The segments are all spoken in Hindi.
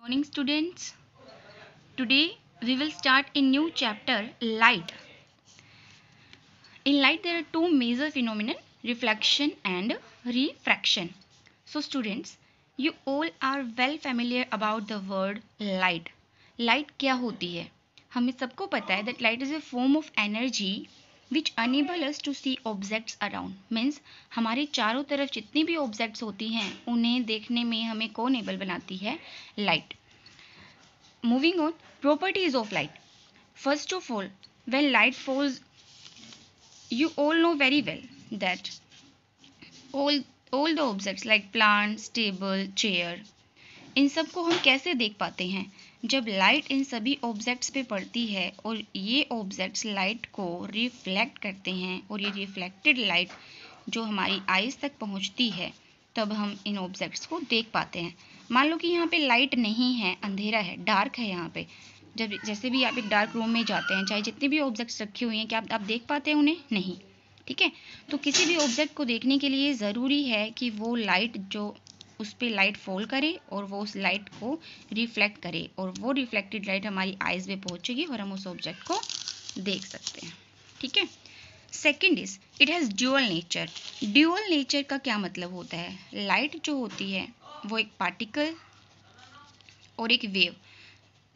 Morning students. Today we will start a new chapter, light. In light there are two major phenomena, reflection and refraction. So students, you all are well familiar about the word light. Light क्या होती है? हमें सबको पता है that light is a form of energy which enable us to see objects around. Means हमारे चारों तरफ जितनी भी objects होती हैं उन्हें देखने में हमें कौन able बनाती है? Light. Moving on, properties of light. First of all, when light falls, you all know very well that all all the objects like plants, table, chair, इन सब को हम कैसे देख पाते हैं? जब लाइट इन सभी ऑब्जेक्ट्स पे पड़ती है और ये ऑब्जेक्ट्स लाइट को रिफ्लेक्ट करते हैं और ये रिफ्लेक्टेड लाइट जो हमारी आईज तक पहुंचती है तब हम इन ऑब्जेक्ट्स को देख पाते हैं। मान लो कि यहाँ पे लाइट नहीं है, अंधेरा है, डार्क है यहाँ पे। जब जैसे भी आप एक डार्क रूम में जाते हैं, चाहे जितने भी ऑब्जेक्ट्स रखे हुए हैं, क्या आप देख पाते हैं उन्हें? नहीं। ठीक है, तो किसी भी ऑब्जेक्ट को देखने के लिए ज़रूरी है कि वो लाइट जो उस पर लाइट फॉल करे और वो उस लाइट को रिफ्लेक्ट करे और वो रिफ्लेक्टेड लाइट हमारी आइज़ में पहुँचेगी और हम उस ऑब्जेक्ट को देख सकते हैं। ठीक है। Second is it has dual nature. Dual nature का क्या मतलब होता है? लाइट जो होती है वो एक पार्टिकल और एक वेव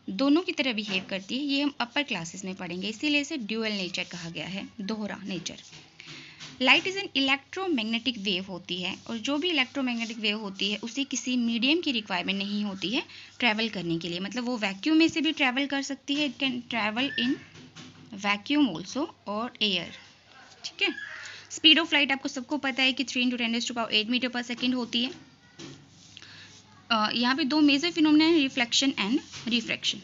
दोनों की तरह बिहेव करती है। ये हम अपर क्लासेस में पढ़ेंगे, इसीलिए इसे ड्यूअल नेचर कहा गया है, दोहरा nature. Light is an electromagnetic wave होती है और जो भी इलेक्ट्रोमैग्नेटिक वेव होती है उसे किसी मीडियम की रिक्वायरमेंट नहीं होती है ट्रैवल करने के लिए। मतलब वो वैक्यूम में से भी ट्रैवल कर सकती है, it can travel in vacuum also और एयर। ठीक है। स्पीड ऑफ लाइट आपको सबको पता है कि 3 × 10⁸ मीटर पर सेकेंड होती है। यहाँ पे दो मेजर फिनोमेना है, रिफ्लेक्शन एंड रिफ्रैक्शन।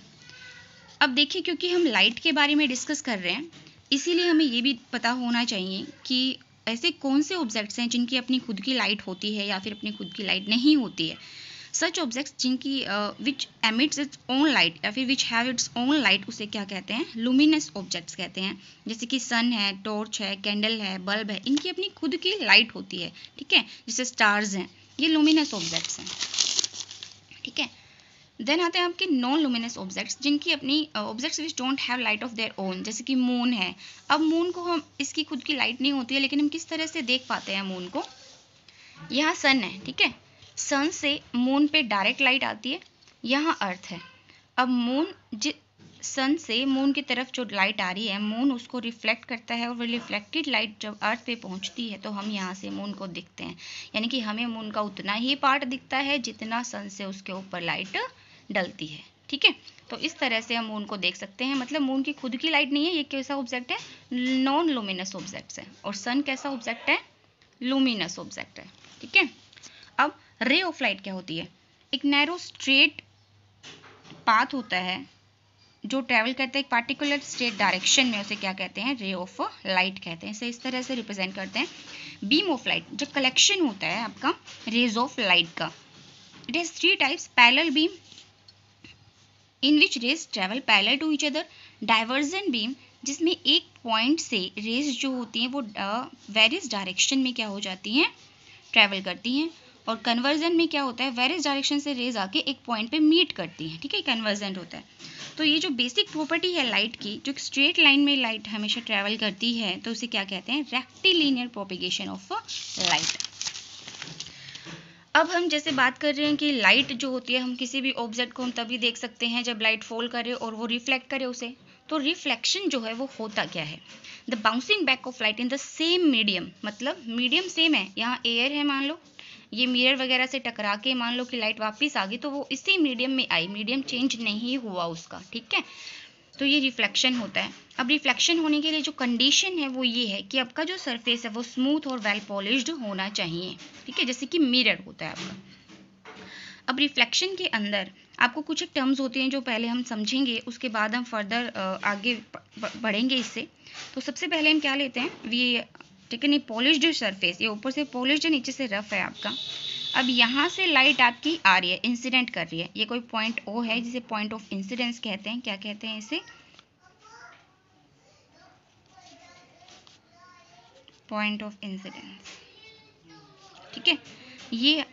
अब देखिए, क्योंकि हम लाइट के बारे में डिस्कस कर रहे हैं इसीलिए हमें ये भी पता होना चाहिए कि ऐसे कौन से ऑब्जेक्ट्स हैं जिनकी अपनी खुद की लाइट होती है या फिर अपनी खुद की लाइट नहीं होती है। सच ऑब्जेक्ट्स जिनकी विच एमिट्स इट्स ओन लाइट या फिर which have its own light, उसे क्या कहते हैं? लुमिनस ऑब्जेक्ट्स कहते हैं। जैसे कि सन है, टॉर्च है, कैंडल है, बल्ब है, इनकी अपनी खुद की लाइट होती है। ठीक है। जैसे स्टार्स हैं, ये लुमिनस ऑब्जेक्ट्स हैं। ठीक है। देन आते हैं आपके नॉन लुमिनस ऑब्जेक्ट्स, जिनकी अपनी objects which don't have light of their own. जैसे कि मून है। अब मून को हम इसकी खुद की लाइट नहीं होती है, लेकिन हम किस तरह से देख पाते हैं मून को? यहाँ सन है, ठीक है, सन से मून पे डायरेक्ट लाइट आती है, यहाँ अर्थ है। अब मून सन से मून की तरफ जो लाइट आ रही है, मून उसको रिफ्लेक्ट करता है और वो रिफ्लेक्टेड लाइट जब अर्थ पे पहुँचती है तो हम यहाँ से मून को दिखते हैं। यानी कि हमें मून का उतना ही पार्ट दिखता है जितना सन से उसके ऊपर लाइट डलती है। ठीक है। तो इस तरह से हम मून को देख सकते हैं। मतलब मून की खुद की लाइट नहीं है, ये कैसा ऑब्जेक्ट है? नॉन लुमिनस ऑब्जेक्ट है। और सन कैसा ऑब्जेक्ट है? लुमिनस ऑब्जेक्ट है। ठीक है। अब रे ऑफ लाइट क्या होती है? एक नैरो स्ट्रेट पाथ होता है जो ट्रैवल करता है एक पार्टिकुलर स्ट्रेट डायरेक्शन में, उसे क्या कहते हैं? रे ऑफ लाइट कहते हैं। इसे इस तरह से रिप्रेजेंट करते हैं। बीम ऑफ लाइट, जो कलेक्शन होता है आपका रेज ऑफ लाइट का, it has 3 types. Parallel beam in which rays travel parallel to each other. Divergent beam, जिसमें एक पॉइंट से रेज जो होती हैं वो वेरियस डायरेक्शन में क्या हो जाती हैं? ट्रैवल करती हैं। और कन्वर्जन में क्या होता है? वेरियस डायरेक्शन से रेज आके एक पॉइंट पे मीट करती हैं। ठीक है, कन्वर्जेंट होता है। तो ये जो बेसिक प्रॉपर्टी है लाइट की, जो स्ट्रेट लाइन में लाइट हमेशा ट्रैवल करती है, तो उसे क्या कहते हैं? Rectilinear propagation of light. अब हम जैसे बात कर रहे हैं कि लाइट जो होती है, हम किसी भी ऑब्जेक्ट को हम तभी देख सकते हैं जब लाइट फॉल करे और वो रिफ्लेक्ट करे उसे। तो रिफ्लेक्शन जो है वो होता क्या है? The bouncing back of light in the same medium. मतलब मीडियम सेम है, यहाँ एयर है मान लो, ये मिरर वगैरह से टकरा के मान लो कि लाइट वापस आ गई, तो वो इसी मीडियम में आई, मीडियम चेंज नहीं हुआ उसका। ठीक है। तो ये रिफ्लेक्शन होता है। अब रिफ्लेक्शन होने के लिए जो कंडीशन है वो ये है कि आपका जो सरफेस है वो स्मूथ और वेल पॉलिश्ड होना चाहिए। ठीक है, जैसे कि मिरर होता है आपका। अब रिफ्लेक्शन के अंदर आपको कुछ एक टर्म्स होते हैं जो पहले हम समझेंगे, उसके बाद हम फर्दर आगे बढ़ेंगे इससे। तो सबसे पहले हम क्या लेते हैं? ये ठीक है, नहीं, पॉलिश्ड सरफेस, ये ऊपर से पॉलिश्ड है, नीचे से रफ है आपका। अब यहाँ से लाइट आपकी आ रही है, इंसिडेंट कर रही है, ये कोई पॉइंट ओ है जिसे पॉइंट ऑफ इंसिडेंस कहते हैं। क्या कहते हैं इसे? Point of incidence. ठीक है, ये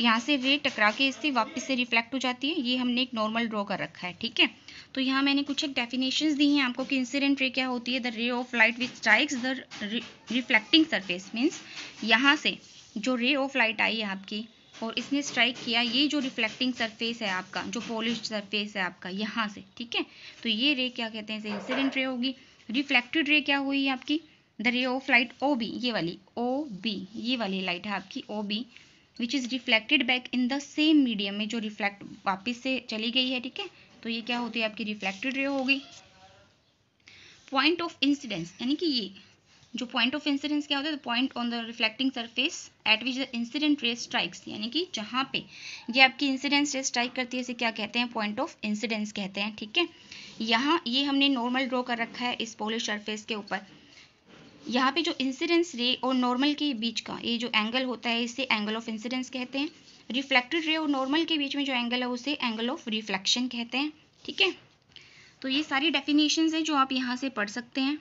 यहाँ से रे टकरा के इससे वापस से रिफ्लेक्ट हो जाती है। ये हमने एक नॉर्मल ड्रॉ कर रखा है, ठीक है। तो यहाँ मैंने कुछ एक डेफिनेशंस दी हैं आपको कि इंसिडेंट रे क्या होती है। The ray of light which strikes the reflecting surface, means यहाँ से जो रे ऑफ लाइट आई है आपकी और इसने स्ट्राइक किया ये जो रिफ्लेक्टिंग सरफेस है आपका, जो पॉलिश्ड सरफेस है आपका यहाँ से, ठीक है। तो ये रे क्या कहते हैं, इसे इंसिडेंट रे होगी। रिफ्लेक्टेड रे क्या हुई आपकी, the ray of light O B, ये वाली ओ बी, ये वाली लाइट है आपकी O B, which is reflected back in the same medium, में जो रिफ्लेक्ट वापस से चली गई है, ठीक है। तो ये क्या होती है आपकी रिफ्लेक्टेड रे होगी। पॉइंट ऑफ इंसिडेंस, यानी कि ये जो पॉइंट ऑफ इंसिडेंस क्या होता है, the point on the reflecting surface at which the incident ray strikes, यानी कि जहाँ पे ये आपकी इंसिडेंस रे स्ट्राइक करती है इसे क्या कहते हैं, पॉइंट ऑफ इंसिडेंस कहते हैं, ठीक है। यहाँ ये हमने नॉर्मल ड्रॉ कर रखा है इस पॉलिश सरफेस के ऊपर। यहाँ पे जो इंसिडेंस रे और नॉर्मल के बीच का ये जो एंगल होता है इसे एंगल ऑफ इंसिडेंस कहते हैं। रिफ्लेक्टेड रे और नॉर्मल के बीच में जो एंगल है उसे एंगल ऑफ रिफ्लेक्शन कहते हैं, ठीक है। तो ये सारी डेफिनेशंस हैं जो आप यहाँ से पढ़ सकते हैं।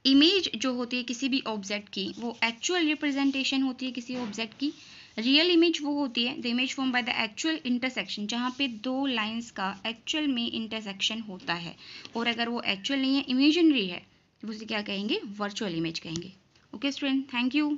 इमेज जो होती है किसी भी ऑब्जेक्ट की वो एक्चुअल रिप्रेजेंटेशन होती है किसी ऑब्जेक्ट की। रियल इमेज वो होती है the image form by the actual intersection, जहाँ पे दो लाइंस का एक्चुअल में इंटरसेक्शन होता है। और अगर वो एक्चुअल नहीं है, इमेजिनरी है, तो उसे क्या कहेंगे, वर्चुअल इमेज कहेंगे। Okay student, thank you.